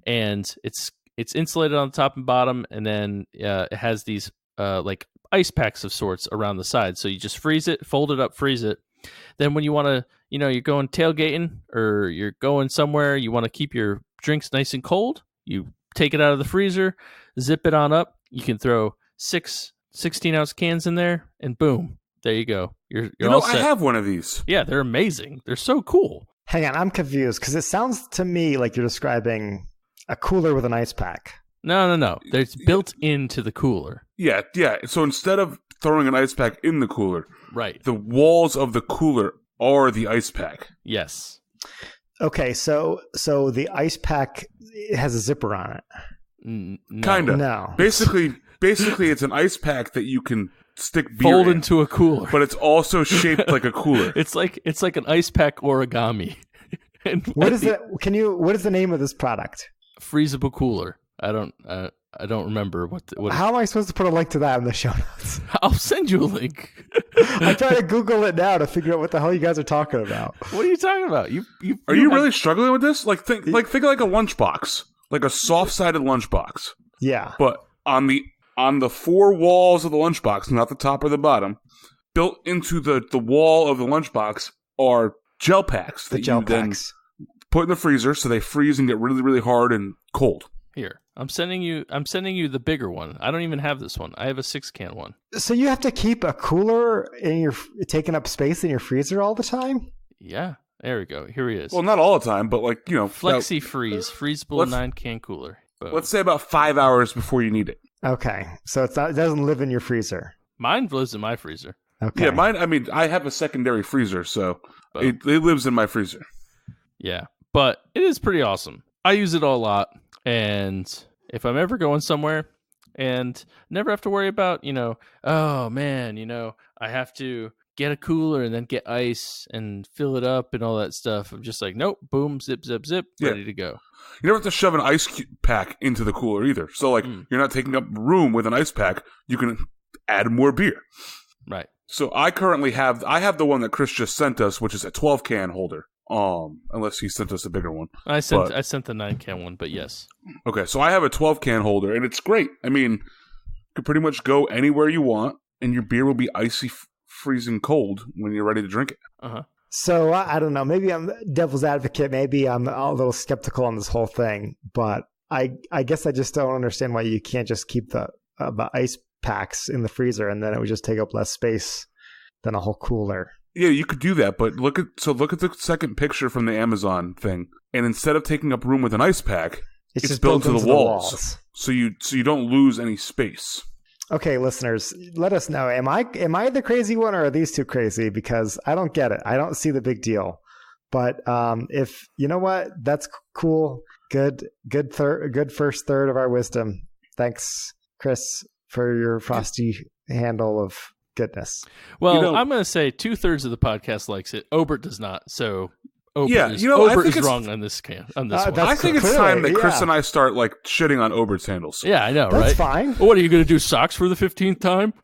And it's insulated on the top and bottom, and then it has these ice packs of sorts around the side. So you just freeze it, fold it up, freeze it. Then when you want to, you're going tailgating or you're going somewhere, you want to keep your drinks nice and cold, you take it out of the freezer, zip it on up. You can throw 6 16-ounce cans in there, and boom, there you go. You're all set. I have one of these. Yeah, they're amazing. They're so cool. Hang on, I'm confused because it sounds to me like you're describing a cooler with an ice pack. No. It's built into the cooler. Yeah. So instead of throwing an ice pack in the cooler, right, the walls of the cooler are the ice pack. Yes. Okay, so the ice pack has a zipper on it. No. Kind of. No. Basically, it's an ice pack that you can stick beer fold in, into a cooler, but it's also shaped like a cooler. It's like an ice pack origami. What is the name of this product? Freezable cooler. I don't remember what. How am I supposed to put a link to that in the show notes? I'll send you a link. I try to Google it now to figure out what the hell you guys are talking about. What are you talking about? Are you really struggling with this? Think like a lunchbox, like a soft-sided lunchbox. Yeah, but on the on the four walls of the lunchbox, not the top or the bottom, built into the wall of the lunchbox are gel packs that you then put in the freezer so they freeze and get really, really hard and cold. Here, I'm sending you the bigger one. I don't even have this one. I have a 6-can one. So you have to keep a cooler taking up space in your freezer all the time? Yeah. There we go. Here he is. Well, not all the time, but Flexi Freeze, freezable 9-can cooler. Boom. Let's say about 5 hours before you need it. Okay. So it doesn't live in your freezer. Mine lives in my freezer. Okay. Yeah, mine, I have a secondary freezer, so it lives in my freezer. Yeah, but it is pretty awesome. I use it a lot, and if I'm ever going somewhere and never have to worry about, oh man, I have to get a cooler and then get ice and fill it up and all that stuff. I'm just like, nope, boom, zip, zip, zip, ready to go. You never have to shove an ice pack into the cooler either. So, you're not taking up room with an ice pack. You can add more beer. Right. So I currently have the one that Chris just sent us, which is a 12-can holder. Unless he sent us a bigger one. I sent the 9-can one, but yes. Okay, so I have a 12-can holder, and it's great. I mean, you can pretty much go anywhere you want, and your beer will be icy, freezing cold when you're ready to drink it. Uh-huh. So I don't know. Maybe I'm devil's advocate. Maybe I'm a little skeptical on this whole thing, but I guess I just don't understand why you can't just keep the ice packs in the freezer, and then it would just take up less space than a whole cooler. Yeah, you could do that, but look at the second picture from the Amazon thing, and instead of taking up room with an ice pack, it's built into the walls. So you don't lose any space. Okay, listeners, let us know. Am I the crazy one, or are these two crazy? Because I don't get it. I don't see the big deal. But if you know what, that's cool. Good first third of our wisdom. Thanks, Chris, for your frosty handle of goodness. Well, I'm going to say 2/3 of the podcast likes it. Obert does not. So Obert is wrong on this one. I think it's time that Chris and I start shitting on Obert's handles. Yeah, I know, That's right? That's fine. Well, what are you going to do? Socks for the 15th time?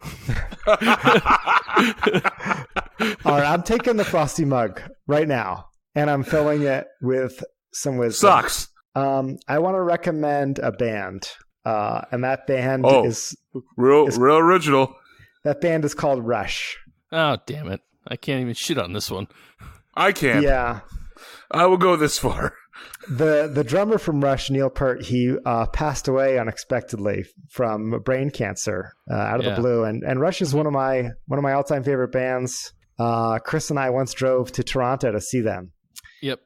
All right, I'm taking the frosty mug right now, and I'm filling it with some wisdom. Socks. I want to recommend a band, and that band is real original. That band is called Rush. Oh, damn it. I can't even shit on this one. I can't. Yeah. I will go this far. The drummer from Rush, Neil Peart, he passed away unexpectedly from brain cancer out of the blue. And Rush is one of my all-time favorite bands. Chris and I once drove to Toronto to see them. Yep.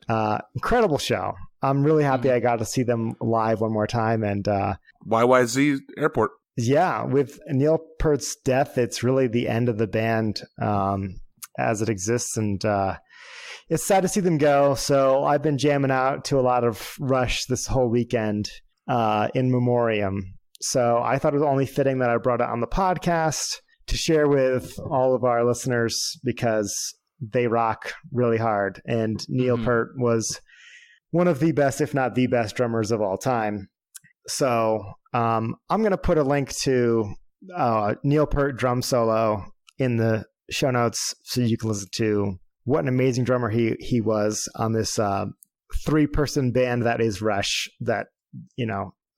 Incredible show. I'm really happy I got to see them live one more time. And YYZ Airport. Yeah, with Neil Peart's death, it's really the end of the band as it exists, and it's sad to see them go. So I've been jamming out to a lot of Rush this whole weekend in memoriam. So I thought it was only fitting that I brought it on the podcast to share with all of our listeners because they rock really hard. And Neil Peart was one of the best, if not the best, drummers of all time. So I'm going to put a link to Neil Peart drum solo in the show notes so you can listen to what an amazing drummer he was on this 3-person band that is Rush. That,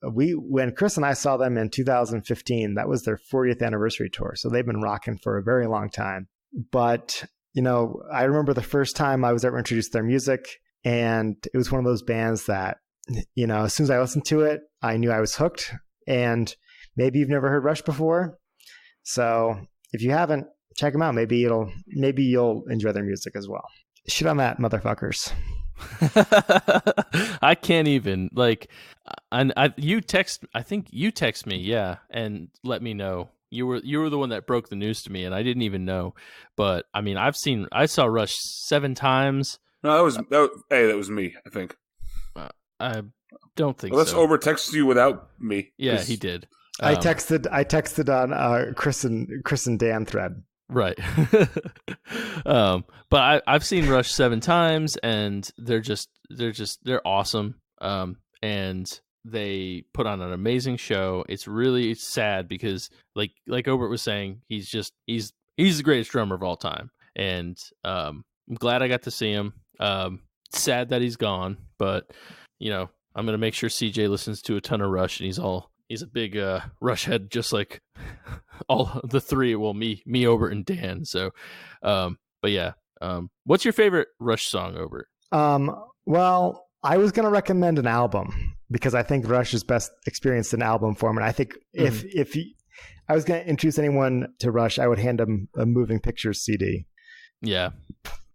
when Chris and I saw them in 2015, that was their 40th anniversary tour. So they've been rocking for a very long time. But, I remember the first time I was ever introduced to their music, and it was one of those bands that, as soon as I listened to it, I knew I was hooked. And maybe you've never heard Rush before. So if you haven't, check them out. Maybe you'll enjoy their music as well. Shit on that, motherfuckers. I can't even I think you text me, yeah, and let me know. You were the one that broke the news to me, and I didn't even know. But I mean, I saw Rush 7 times. No, that was me, I think. I don't think Unless so. Obert texted you without me. Yeah, he did. I texted on Chris and Dan thread. Right. But I've seen Rush 7 times, and they're awesome. And they put on an amazing show. It's really sad because like Obert was saying, he's the greatest drummer of all time. And I'm glad I got to see him. Sad that he's gone, but I'm going to make sure CJ listens to a ton of Rush, and he's all he's a big Rush head, just like all the three. Well, me, Obert, and Dan. So, but yeah, what's your favorite Rush song, Obert? Well, I was going to recommend an album because I think Rush is best experienced in album form, and I think if I was going to introduce anyone to Rush, I would hand them a Moving Pictures CD. Yeah.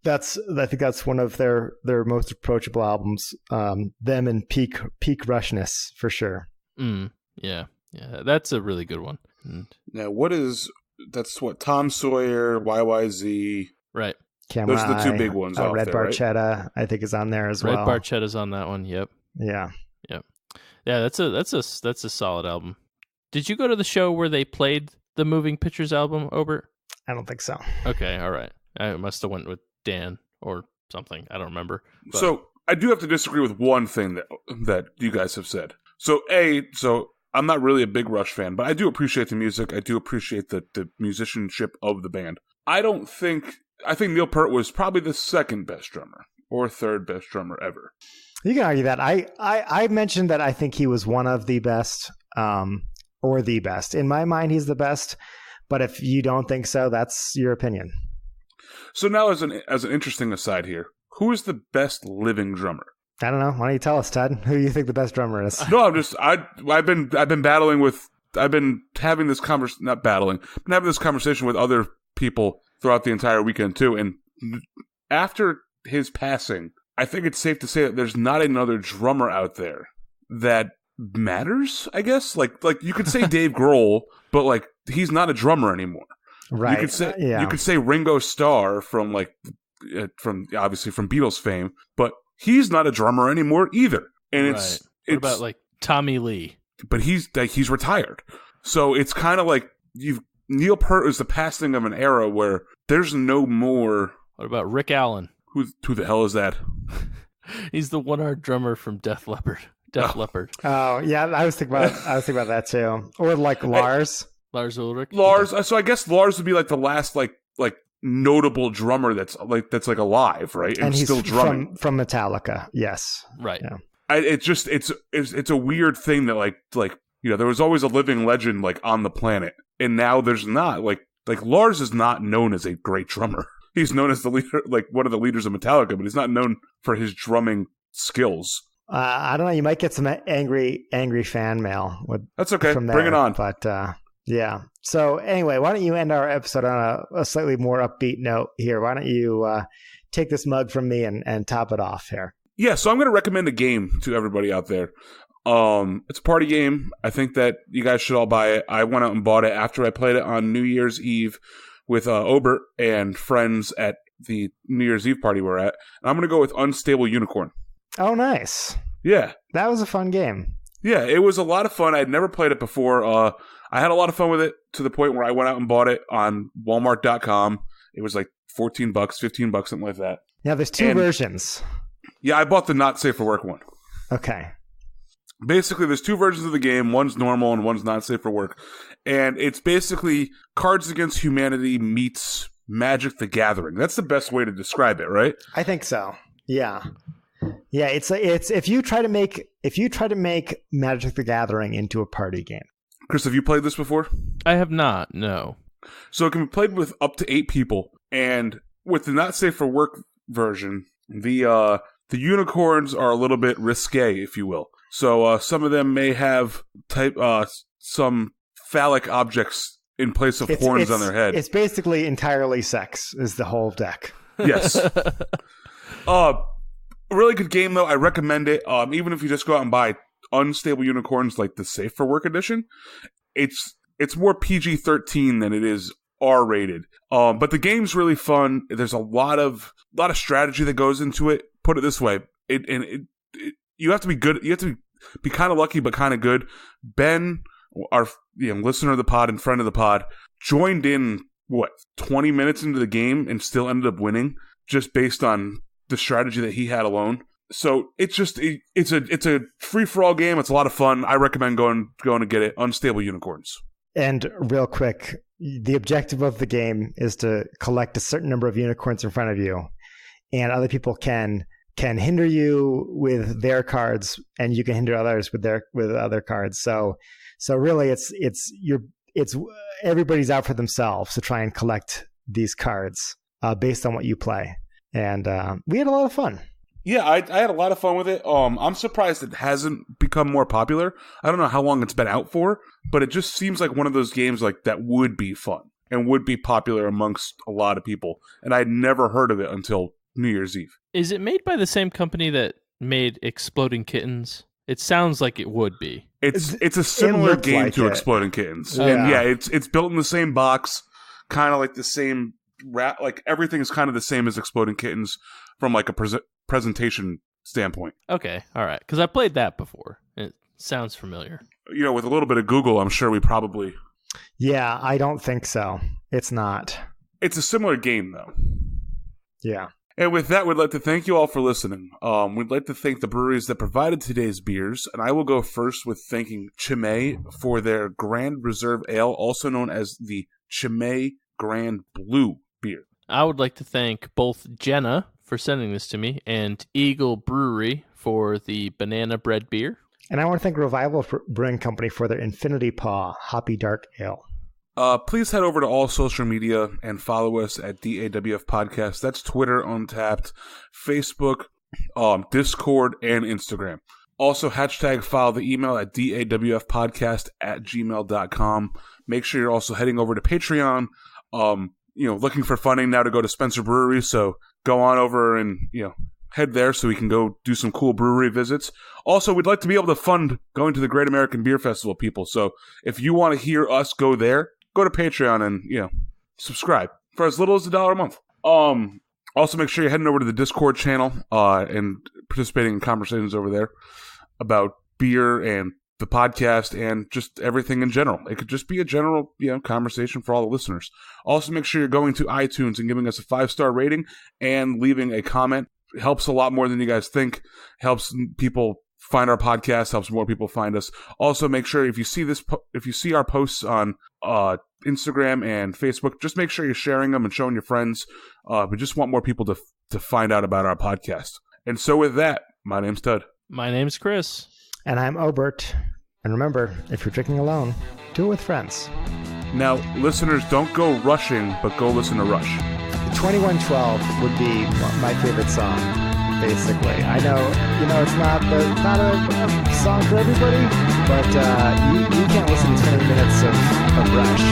I think that's one of their most approachable albums. Them and peak Rushness for sure. Yeah, that's a really good one. Now, that's what Tom Sawyer, YYZ, right? Those are the two big ones. Red there, Barchetta, right? I think, is on there as well. Red Barchetta's on that one. Yep. Yeah. That's a solid album. Did you go to the show where they played the Moving Pictures album, Obert? I don't think so. Okay, all right. I must have went with Dan or something. I don't remember. But... So I do have to disagree with one thing that you guys have said. So I'm not really a big Rush fan, but I do appreciate the music. I do appreciate the musicianship of the band. I think Neil Peart was probably the second best drummer or third best drummer ever. You can argue that. I mentioned that I think he was one of the best, or the best. In my mind, he's the best. But if you don't think so, that's your opinion. So now, as an interesting aside here, who is the best living drummer? I don't know. Why don't you tell us, Ted? Who do you think the best drummer is? No, I've been having this conversation with other people throughout the entire weekend too. And after his passing, I think it's safe to say that there's not another drummer out there that matters, I guess. Like you could say Dave Grohl, but like he's not a drummer anymore. Right. You could say Ringo Starr from obviously from Beatles fame, but he's not a drummer anymore either. And what about like Tommy Lee? But he's retired. So it's kind of like Neil Peart is the passing of an era where there's no more. What about Rick Allen? Who the hell is that? He's the one-armed drummer from Def Leppard. Leppard. Oh yeah, I was thinking about that too. Or like Lars. Lars Ulrich. So I guess Lars would be like the last like notable drummer that's alive, right? And he's still drumming from Metallica. Yes. Right. Yeah. It's a weird thing that like there was always a living legend like on the planet, and now there's not. Like Lars is not known as a great drummer. He's known as the leader, like one of the leaders of Metallica, but he's not known for his drumming skills. I don't know. You might get some angry fan mail. That's okay. From there, bring it on. But yeah. So anyway, why don't you end our episode on a slightly more upbeat note here? Why don't you take this mug from me and top it off here? Yeah. So I'm going to recommend a game to everybody out there. It's a party game. I think that you guys should all buy it. I went out and bought it after I played it on New Year's Eve with Obert and friends at the New Year's Eve party we're at. And I'm going to go with Unstable Unicorn. Oh, nice. Yeah. That was a fun game. Yeah, it was a lot of fun. I'd never played it before. I had a lot of fun with it to the point where I went out and bought it on Walmart.com. It was like $14, $15, something like that. Yeah, there's two versions. Yeah, I bought the not safe for work one. Okay. Basically, there's two versions of the game. One's normal and one's not safe for work. And it's basically Cards Against Humanity meets Magic the Gathering. That's the best way to describe it, right? I think so. Yeah. Yeah, it's if you try to make Magic the Gathering into a party game. Chris, have you played this before? I have not, no. So it can be played with up to 8 people, and with the not safe for work version, the unicorns are a little bit risque, if you will. So some of them may have some phallic objects in place of horns on their head. It's basically entirely sex is the whole deck. Yes. A really good game, though. I recommend it. Even if you just go out and buy Unstable Unicorns, like the Safe for Work edition, it's more PG-13 than it is R-rated. But the game's really fun. There's a lot of strategy that goes into it. Put it this way, you have to be good. You have to be kind of lucky, but kind of good. Ben, our listener of the pod and friend of the pod, joined in 20 minutes into the game and still ended up winning just based on the strategy that he had alone. So it's a free for all game. It's a lot of fun. I recommend going to get it. Unstable Unicorns. And real quick, the objective of the game is to collect a certain number of unicorns in front of you, and other people can hinder you with their cards, and you can hinder others with other cards. So So really, it's everybody's out for themselves to try and collect these cards based on what you play, and we had a lot of fun. Yeah, I had a lot of fun with it. I'm surprised it hasn't become more popular. I don't know how long it's been out for, but it just seems like one of those games like that would be fun and would be popular amongst a lot of people. And I'd never heard of it until New Year's Eve. Is it made by the same company that made Exploding Kittens? It sounds like it would be. It's a similar game like to it. Exploding Kittens, Yeah. and yeah, it's built in the same box, kind of like the same like everything is kind of the same as Exploding Kittens from like a presentation standpoint. Okay, all right. Because I played that before. It sounds familiar. You know, with a little bit of Google, I'm sure we probably. Yeah, I don't think so. It's not. It's a similar game, though. Yeah. And with that, we'd like to thank you all for listening. We'd like to thank the breweries that provided today's beers, and I will go first with thanking Chimay for their Grand Reserve Ale, also known as the Chimay Grand Blue beer. I would like to thank both Jenna for sending this to me and Eagle Brewery for the banana bread beer. And I want to thank Revival Brewing Company for their Infinity Paw Hoppy Dark Ale. Please head over to all social media and follow us at DAWF Podcast. That's Twitter, Untapped, Facebook, Discord, and Instagram. Also, hashtag file the email at dawfpodcast@gmail.com. Make sure you're also heading over to Patreon. Looking for funding now to go to Spencer Brewery, so go on over and, head there so we can go do some cool brewery visits. Also, we'd like to be able to fund going to the Great American Beer Festival, people. So if you want to hear us go there, go to Patreon and, subscribe for as little as $1 a month. Also, make sure you're heading over to the Discord channel and participating in conversations over there about beer and the podcast and just everything in general. It could just be a general, conversation for all the listeners. Also, make sure you're going to iTunes and giving us a 5-star rating and leaving a comment. It helps a lot more than you guys think. Helps people find our podcast. Helps more people find us. Also, make sure if you see our posts on Instagram and Facebook, just make sure you're sharing them and showing your friends. We just want more people to find out about our podcast. And so, with that, my name's Tud. My name's Chris. And I'm Obert. And remember, if you're drinking alone, do it with friends. Now, listeners, don't go rushing, but go listen to Rush. 2112 would be my favorite song, basically. I know, it's not a song for everybody, but you can't listen to 20 minutes of Rush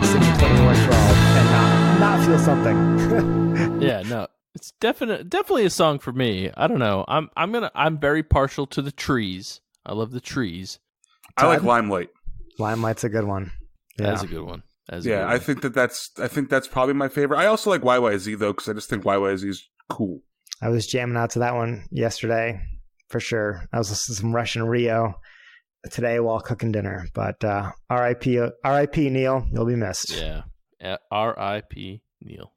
singing 2112 and not feel something. Yeah, no. It's definitely a song for me. I don't know. I'm very partial to the trees. I love the trees. I like Limelight. Limelight's a good one. Yeah. That's a good one. I think that's probably my favorite. I also like YYZ though, because I just think YYZ is cool. I was jamming out to that one yesterday, for sure. I was listening to some Russian Rio today while cooking dinner. But R.I.P. Neil, you'll be missed. Yeah. R.I.P. Neil.